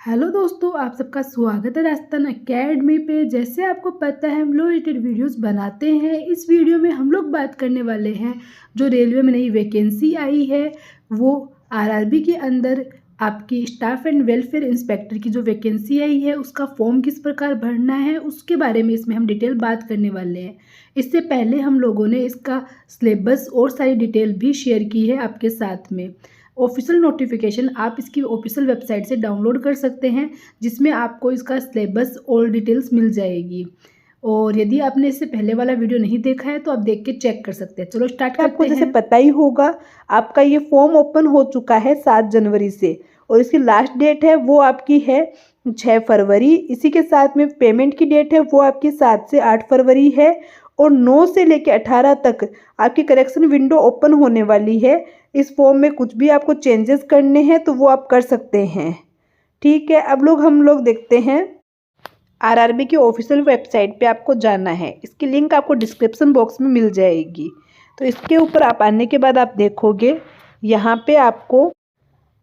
Hello दोस्तों, आप सबका स्वागत है राजस्थान एकेडमी पे। जैसे आपको पता है हम लोग रिलेटेड वीडियोस बनाते हैं। इस वीडियो में हम लोग बात करने वाले हैं जो रेलवे में नई वैकेंसी आई है, वो आरआरबी के अंदर आपकी स्टाफ एंड वेलफेयर इंस्पेक्टर की जो वैकेंसी आई है उसका फॉर्म किस प्रकार भरना है उसके बारे में इसमें हम डिटेल बात करने वाले हैं। इससे पहले हम लोगों ने इसका सिलेबस और सारी डिटेल भी शेयर की है आपके साथ में। ऑफिशियल नोटिफिकेशन आप इसकी ऑफिशियल वेबसाइट से डाउनलोड कर सकते हैं, जिसमें आपको इसका सिलेबस और डिटेल्स मिल जाएगी। और यदि आपने इससे पहले वाला वीडियो नहीं देखा है तो आप देख के चेक कर सकते हैं। चलो स्टार्ट करते हैं। आपको जैसे पता ही होगा, आपका ये फॉर्म ओपन हो चुका है 7 जनवरी से और इसकी लास्ट डेट है वो आपकी है 6 फरवरी। इसी के साथ में पेमेंट की डेट है वो आपकी 7 से 8 फरवरी है और 9 से लेकर 18 तक आपकी करेक्शन विंडो ओपन होने वाली है। इस फॉर्म में कुछ भी आपको चेंजेस करने हैं तो वो आप कर सकते हैं। ठीक है, अब हम लोग देखते हैं। आरआरबी की ऑफिशियल वेबसाइट पे आपको जाना है, इसकी लिंक आपको डिस्क्रिप्शन बॉक्स में मिल जाएगी। तो इसके ऊपर आप आने के बाद आप देखोगे यहाँ पे आपको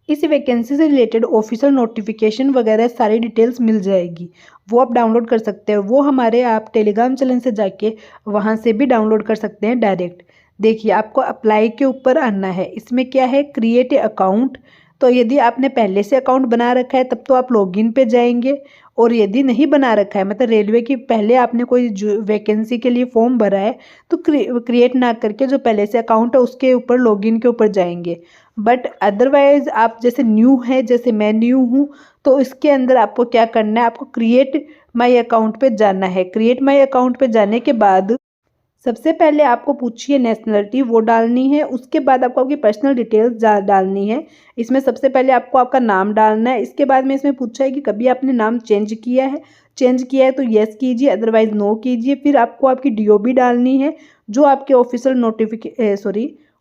इस वैकेंसी से रिलेटेड ऑफिशियल नोटिफिकेशन वगैरह सारी डिटेल्स मिल जाएगी, वो आप डाउनलोड कर सकते हैं। वो हमारे आप टेलीग्राम चैनल से जाके वहाँ से भी डाउनलोड कर सकते हैं डायरेक्ट। देखिए, आपको अप्लाई के ऊपर आना है। इसमें क्या है, क्रिएट ए अकाउंट। तो यदि आपने पहले से अकाउंट बना रखा है तब तो आप लॉगिन पे जाएंगे, और यदि नहीं बना रखा है, मतलब रेलवे की पहले आपने कोई वैकेंसी के लिए फॉर्म भरा है, तो क्रिएट ना करके जो पहले से अकाउंट है उसके ऊपर लॉगिन के ऊपर जाएंगे। बट अदरवाइज आप जैसे न्यू है, जैसे मैं न्यू हूँ, तो इसके अंदर आपको क्या करना है, आपको क्रिएट माई अकाउंट पे जाना है। क्रिएट माई अकाउंट पे जाने के बाद सबसे पहले आपको पूछिए नेशनलिटी, वो डालनी है। उसके बाद आपको आपकी पर्सनल डिटेल्स डालनी है। इसमें सबसे पहले आपको आपका नाम डालना है। इसके बाद में इसमें पूछा है कि कभी आपने नाम चेंज किया है। चेंज किया है तो येस कीजिए, अदरवाइज नो कीजिए। फिर आपको आपकी डीओबी डालनी है, जो आपके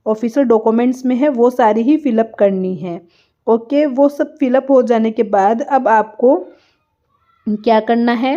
ऑफिशियल डॉक्यूमेंट्स में है वो सारी ही फिलअप करनी है। ओके, वो सब फिलअप हो जाने के बाद अब आपको क्या करना है,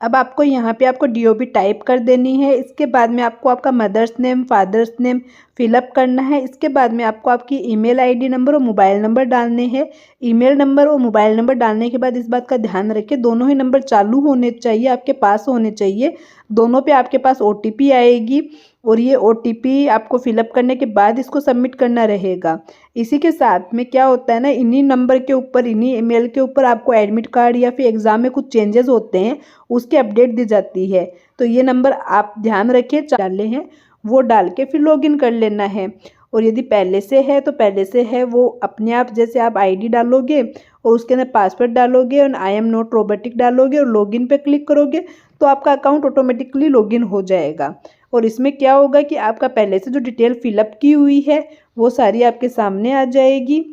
अब आपको यहाँ पे आपको डीओबी टाइप कर देनी है। इसके बाद में आपको आपका mother's name, father's name fill up करना है। इसके बाद में आपको आपकी ईमेल आईडी नंबर और मोबाइल नंबर डालने हैं। ईमेल नंबर और मोबाइल नंबर डालने के बाद इस बात का ध्यान रखें, दोनों ही नंबर चालू होने चाहिए, आपके पास होने चाहिए। दोनों पे आपके पास ओटीपी आएगी और ये ओटीपी आपको फिलअप करने के बाद इसको सबमिट करना रहेगा। इसी के साथ में क्या होता है ना, इन्हीं नंबर के ऊपर, इन्हीं ईमेल के ऊपर आपको एडमिट कार्ड या फिर एग्ज़ाम में कुछ चेंजेस होते हैं उसकी अपडेट दी जाती है। तो ये नंबर आप ध्यान रखिए, डाले हैं वो डाल के फिर लॉगिन कर लेना है। और यदि पहले से है तो पहले से है, वो अपने आप, जैसे आप आईडी डालोगे और उसके अंदर पासवर्ड डालोगे और आई एम नॉट रोबोटिक डालोगे और लॉगिन पे क्लिक करोगे तो आपका अकाउंट ऑटोमेटिकली लॉगिन हो जाएगा। और इसमें क्या होगा कि आपका पहले से जो डिटेल फिलअप की हुई है वो सारी आपके सामने आ जाएगी,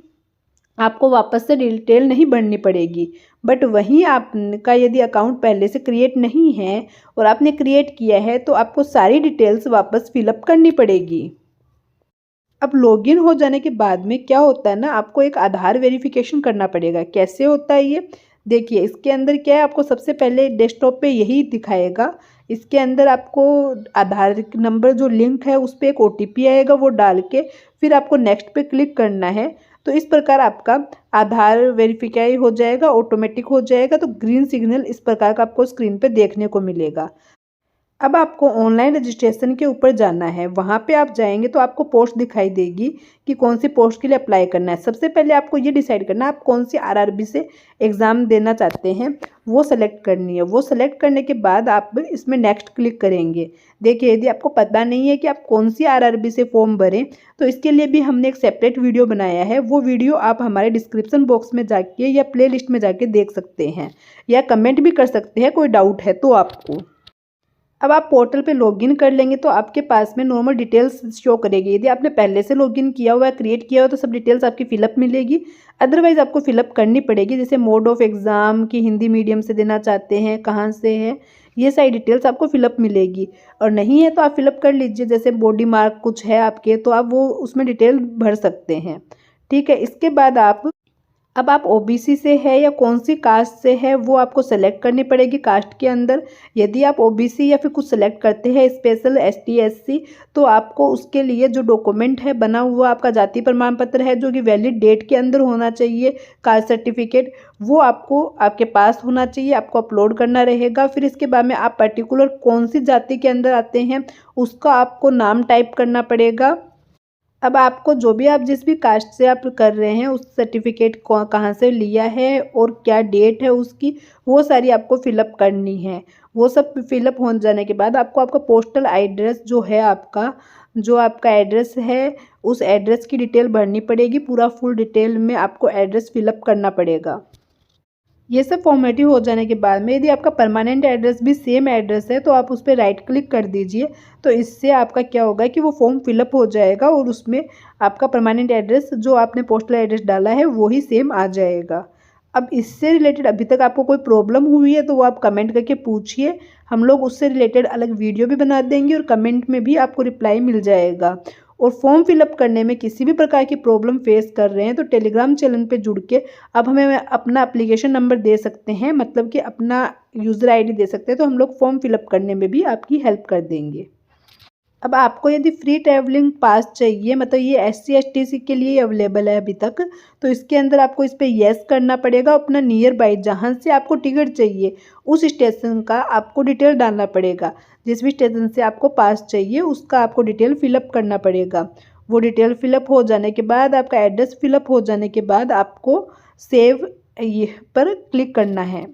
आपको वापस से डिटेल नहीं भरनी पड़ेगी। बट वहीं आपका यदि अकाउंट पहले से क्रिएट नहीं है और आपने क्रिएट किया है तो आपको सारी डिटेल्स वापस फिलअप करनी पड़ेगी। अब लॉगिन हो जाने के बाद में क्या होता है ना, आपको एक आधार वेरिफिकेशन करना पड़ेगा। कैसे होता है ये देखिए, इसके अंदर क्या है, आपको सबसे पहले डेस्कटॉप पे यही दिखाएगा। इसके अंदर आपको आधार नंबर जो लिंक है उस पर एक ओटीपी आएगा, वो डाल के फिर आपको नेक्स्ट पे क्लिक करना है। तो इस प्रकार आपका आधार वेरिफाई हो जाएगा, ऑटोमेटिक हो जाएगा। तो ग्रीन सिग्नल इस प्रकार का आपको स्क्रीन पे देखने को मिलेगा। अब आपको ऑनलाइन रजिस्ट्रेशन के ऊपर जाना है। वहाँ पे आप जाएंगे तो आपको पोस्ट दिखाई देगी कि कौन सी पोस्ट के लिए अप्लाई करना है। सबसे पहले आपको ये डिसाइड करना है आप कौन सी आरआरबी से एग्ज़ाम देना चाहते हैं, वो सेलेक्ट करनी है। वो सेलेक्ट करने के बाद आप इसमें नेक्स्ट क्लिक करेंगे। देखिए, यदि आपको पता नहीं है कि आप कौन सी आरआरबी से फॉर्म भरें तो इसके लिए भी हमने एक सेपरेट वीडियो बनाया है। वो वीडियो आप हमारे डिस्क्रिप्शन बॉक्स में जाके या प्ले लिस्ट में जाके देख सकते हैं, या कमेंट भी कर सकते हैं कोई डाउट है तो आपको। अब आप पोर्टल पे लॉगिन कर लेंगे तो आपके पास में नॉर्मल डिटेल्स शो करेगी। यदि आपने पहले से लॉगिन किया हुआ है, क्रिएट किया हुआ, तो सब डिटेल्स आपकी फिलअप मिलेगी। अदरवाइज आपको फिलअप करनी पड़ेगी, जैसे मोड ऑफ एग्ज़ाम की हिंदी मीडियम से देना चाहते हैं, कहाँ से है, ये सारी डिटेल्स आपको फिलअप मिलेगी। और नहीं है तो आप फिलअप कर लीजिए, जैसे बॉडी मार्क कुछ है आपके तो आप वो उसमें डिटेल भर सकते हैं। ठीक है, इसके बाद आप अब आप ओबीसी से है या कौन सी कास्ट से है वो आपको सेलेक्ट करनी पड़ेगी कास्ट के अंदर। यदि आप ओबीसी या फिर कुछ सेलेक्ट करते हैं स्पेशल एसटी एससी, तो आपको उसके लिए जो डॉक्यूमेंट है बना हुआ आपका जाति प्रमाण पत्र है जो कि वैलिड डेट के अंदर होना चाहिए, कास्ट सर्टिफिकेट, वो आपको आपके पास होना चाहिए, आपको अपलोड करना रहेगा। फिर इसके बाद में आप पर्टिकुलर कौन सी जाति के अंदर आते हैं उसका आपको नाम टाइप करना पड़ेगा। अब आपको जो भी आप जिस भी कास्ट से आप कर रहे हैं उस सर्टिफिकेट को कहाँ से लिया है और क्या डेट है उसकी, वो सारी आपको फिलअप करनी है। वो सब फिलअप हो जाने के बाद आपको आपका पोस्टल एड्रेस जो है आपका, जो आपका एड्रेस है उस एड्रेस की डिटेल भरनी पड़ेगी। पूरा फुल डिटेल में आपको एड्रेस फिलअप करना पड़ेगा। ये सब फॉर्मेलिटी हो जाने के बाद में यदि आपका परमानेंट एड्रेस भी सेम एड्रेस है तो आप उस पर राइट क्लिक कर दीजिए। तो इससे आपका क्या होगा कि वो फॉर्म फिलअप हो जाएगा और उसमें आपका परमानेंट एड्रेस जो आपने पोस्टल एड्रेस डाला है वही सेम आ जाएगा। अब इससे रिलेटेड अभी तक आपको कोई प्रॉब्लम हुई है तो वो आप कमेंट करके पूछिए, हम लोग उससे रिलेटेड अलग वीडियो भी बना देंगे और कमेंट में भी आपको रिप्लाई मिल जाएगा। और फॉर्म फिलअप करने में किसी भी प्रकार की प्रॉब्लम फेस कर रहे हैं तो टेलीग्राम चैनल पे जुड़ के अब हमें अपना एप्लीकेशन नंबर दे सकते हैं, मतलब कि अपना यूज़र आईडी दे सकते हैं, तो हम लोग फॉर्म फिलअप करने में भी आपकी हेल्प कर देंगे। अब आपको यदि फ्री ट्रैवलिंग पास चाहिए, मतलब ये SC ST के लिए अवेलेबल है अभी तक, तो इसके अंदर आपको इस पर येस करना पड़ेगा। अपना नियर बाई जहाँ से आपको टिकट चाहिए उस स्टेशन का आपको डिटेल डालना पड़ेगा। जिस भी स्टेशन से आपको पास चाहिए उसका आपको डिटेल फिलअप करना पड़ेगा। वो डिटेल फिलअप हो जाने के बाद, आपका एड्रेस फिलअप हो जाने के बाद आपको सेव ये पर क्लिक करना है।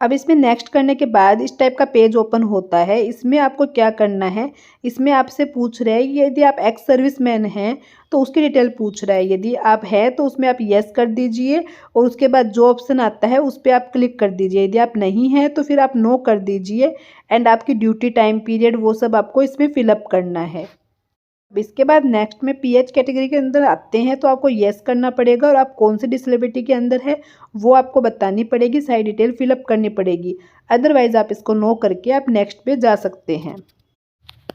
अब इसमें नेक्स्ट करने के बाद इस टाइप का पेज ओपन होता है। इसमें आपको क्या करना है, इसमें आपसे पूछ रहा है कि यदि आप एक्स सर्विसमैन हैं तो उसकी डिटेल पूछ रहा है। यदि आप है तो उसमें आप येस कर दीजिए और उसके बाद जो ऑप्शन आता है उस पर आप क्लिक कर दीजिए। यदि आप नहीं हैं तो फिर आप नो कर दीजिए एंड आपकी ड्यूटी टाइम पीरियड वो सब आपको इसमें फिलअप करना है। अब इसके बाद नेक्स्ट में PH कैटेगरी के अंदर आते हैं तो आपको येस करना पड़ेगा और आप कौन सी डिसेबिलिटी के अंदर है वो आपको बतानी पड़ेगी, सारी डिटेल फिलअप करनी पड़ेगी। अदरवाइज़ आप इसको नो करके आप नेक्स्ट पे जा सकते हैं।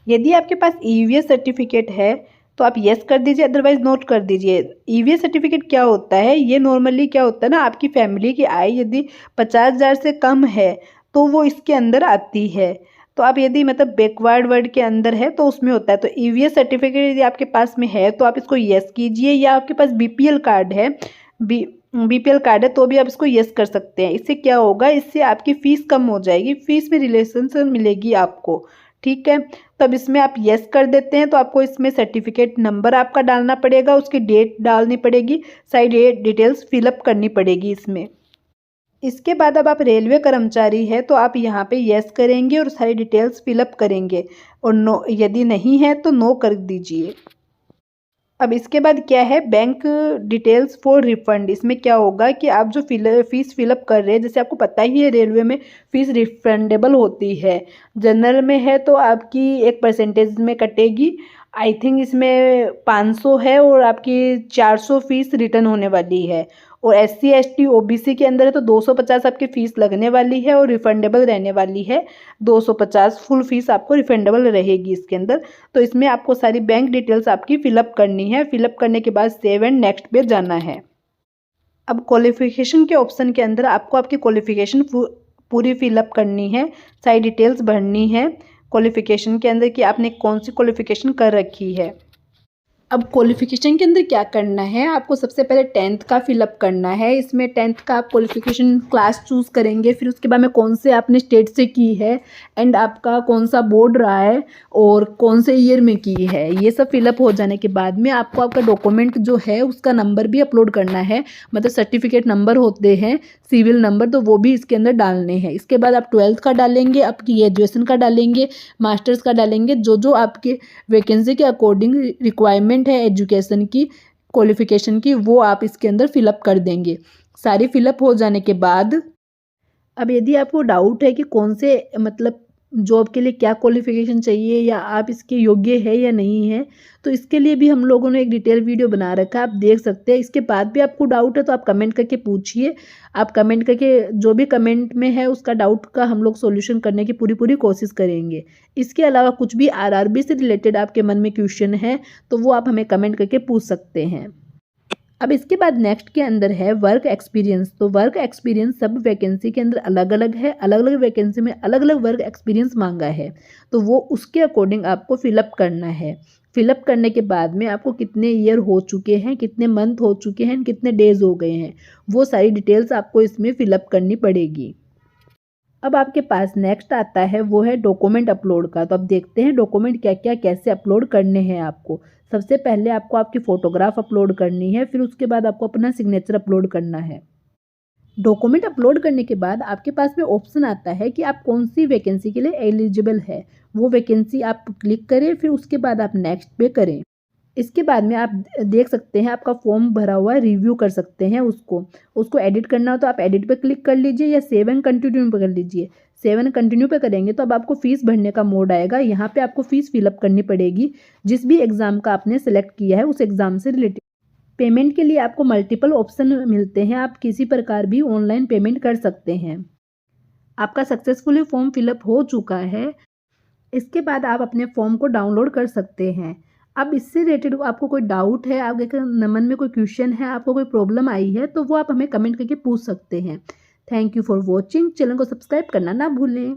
यदि आपके पास EVS सर्टिफिकेट है तो आप येस कर दीजिए, अदरवाइज नोट कर दीजिए। EVS सर्टिफिकेट क्या होता है, ये नॉर्मली क्या होता है ना, आपकी फैमिली की आय यदि 50,000 से कम है तो वो इसके अंदर आती है। तो आप यदि मतलब बैकवर्ड वर्ड के अंदर है तो उसमें होता है। तो EVS सर्टिफिकेट यदि आपके पास में है तो आप इसको येस कीजिए, या आपके पास BPL कार्ड है, BPL कार्ड है तो भी आप इसको येस कर सकते हैं। इससे क्या होगा, इससे आपकी फ़ीस कम हो जाएगी, फ़ीस में रिलेशन मिलेगी आपको, ठीक है। तो अब इसमें आप येस कर देते हैं तो आपको इसमें सर्टिफिकेट नंबर आपका डालना पड़ेगा, उसकी डेट डालनी पड़ेगी, सारी डिटेल्स फिलअप करनी पड़ेगी इसमें। इसके बाद अब आप रेलवे कर्मचारी है तो आप यहाँ पे येस करेंगे और सारी डिटेल्स फिलअप करेंगे, और नो यदि नहीं है तो नो कर दीजिए। अब इसके बाद क्या है, बैंक डिटेल्स फॉर रिफंड। इसमें क्या होगा कि आप जो फीस फिलअप कर रहे हैं, जैसे आपको पता ही है रेलवे में फ़ीस रिफंडेबल होती है। जनरल में है तो आपकी एक परसेंटेज में कटेगी, आई थिंक इसमें 500 है और आपकी 400 फीस रिटर्न होने वाली है। और SC ST OBC के अंदर है तो 250 आपकी फ़ीस लगने वाली है और रिफंडेबल रहने वाली है 250, फुल फीस आपको रिफंडेबल रहेगी इसके अंदर। तो इसमें आपको सारी बैंक डिटेल्स आपकी फिलअप करनी है। फिलअप करने के बाद सेव एंड नेक्स्ट पे जाना है। अब क्वालिफिकेशन के ऑप्शन के अंदर आपको आपकी क्वालिफिकेशन पूरी फिलअप करनी है, सारी डिटेल्स भरनी है क्वालिफिकेशन के अंदर कि आपने कौन सी क्वालिफिकेशन कर रखी है। अब क्वालिफिकेशन के अंदर क्या करना है, आपको सबसे पहले 10th का फिलअप करना है। इसमें 10th का आप क्वालिफिकेशन क्लास चूज़ करेंगे, फिर उसके बाद में कौन से आपने स्टेट से की है एंड आपका कौन सा बोर्ड रहा है और कौन से ईयर में की है। ये सब फिलअप हो जाने के बाद में आपको आपका डॉक्यूमेंट जो है उसका नंबर भी अपलोड करना है, मतलब सर्टिफिकेट नंबर होते हैं, सिविल नंबर, तो वो भी इसके अंदर डालने हैं। इसके बाद आप 12th का डालेंगे, आपकी ग्रेजुएशन का डालेंगे, मास्टर्स का डालेंगे, जो जो आपके वैकेंसी के अकॉर्डिंग रिक्वायरमेंट है एजुकेशन की, क्वालिफिकेशन की, वो आप इसके अंदर फिलअप कर देंगे। सारी फिलअप हो जाने के बाद अब यदि आपको डाउट है कि कौन से मतलब जॉब के लिए क्या क्वालिफिकेशन चाहिए या आप इसके योग्य है या नहीं है, तो इसके लिए भी हम लोगों ने एक डिटेल वीडियो बना रखा है, आप देख सकते हैं। इसके बाद भी आपको डाउट है तो आप कमेंट करके पूछिए, आप कमेंट करके जो भी कमेंट में है उसका डाउट का हम लोग सॉल्यूशन करने की पूरी कोशिश करेंगे। इसके अलावा कुछ भी RRB से रिलेटेड आपके मन में क्वेश्चन है तो वो आप हमें कमेंट करके पूछ सकते हैं। अब इसके बाद नेक्स्ट के अंदर है वर्क एक्सपीरियंस। तो वर्क एक्सपीरियंस सब वैकेंसी के अंदर अलग अलग है, अलग अलग वैकेंसी में अलग अलग वर्क एक्सपीरियंस मांगा है, तो वो उसके अकॉर्डिंग आपको फिलअप करना है। फिलअप करने के बाद में आपको कितने ईयर हो चुके हैं, कितने मंथ हो चुके हैं, कितने डेज हो गए हैं, वो सारी डिटेल्स आपको इसमें फिलअप करनी पड़ेगी। अब आपके पास नेक्स्ट आता है वो है डॉक्यूमेंट अपलोड का। तो अब देखते हैं डॉक्यूमेंट क्या क्या कैसे अपलोड करने हैं आपको। सबसे पहले आपको आपकी फ़ोटोग्राफ अपलोड करनी है, फिर उसके बाद आपको अपना सिग्नेचर अपलोड करना है। डॉक्यूमेंट अपलोड करने के बाद आपके पास में ऑप्शन आता है कि आप कौन सी वैकेंसी के लिए एलिजिबल है, वो वैकेंसी आप क्लिक करें, फिर उसके बाद आप नेक्स्ट पे करें। इसके बाद में आप देख सकते हैं आपका फॉर्म भरा हुआ रिव्यू कर सकते हैं उसको एडिट करना हो तो आप एडिट पे क्लिक कर लीजिए या सेव एंड कंटिन्यू पे कर लीजिए। सेव एंड कंटिन्यू पे करेंगे तो अब आपको फ़ीस भरने का मोड आएगा। यहाँ पे आपको फ़ीस फिलअप करनी पड़ेगी जिस भी एग्ज़ाम का आपने सेलेक्ट किया है उस एग्ज़ाम से रिलेटेड। पेमेंट के लिए आपको मल्टीपल ऑप्शन मिलते हैं, आप किसी प्रकार भी ऑनलाइन पेमेंट कर सकते हैं। आपका सक्सेसफुली फॉर्म फिलअप हो चुका है। इसके बाद आप अपने फॉर्म को डाउनलोड कर सकते हैं। अब इससे रिलेटेड आपको कोई डाउट है, आपके मन में कोई क्वेश्चन है, आपको कोई प्रॉब्लम आई है तो वो आप हमें कमेंट करके पूछ सकते हैं। Thank you for watching. Channel को सब्सक्राइब करना ना भूलें।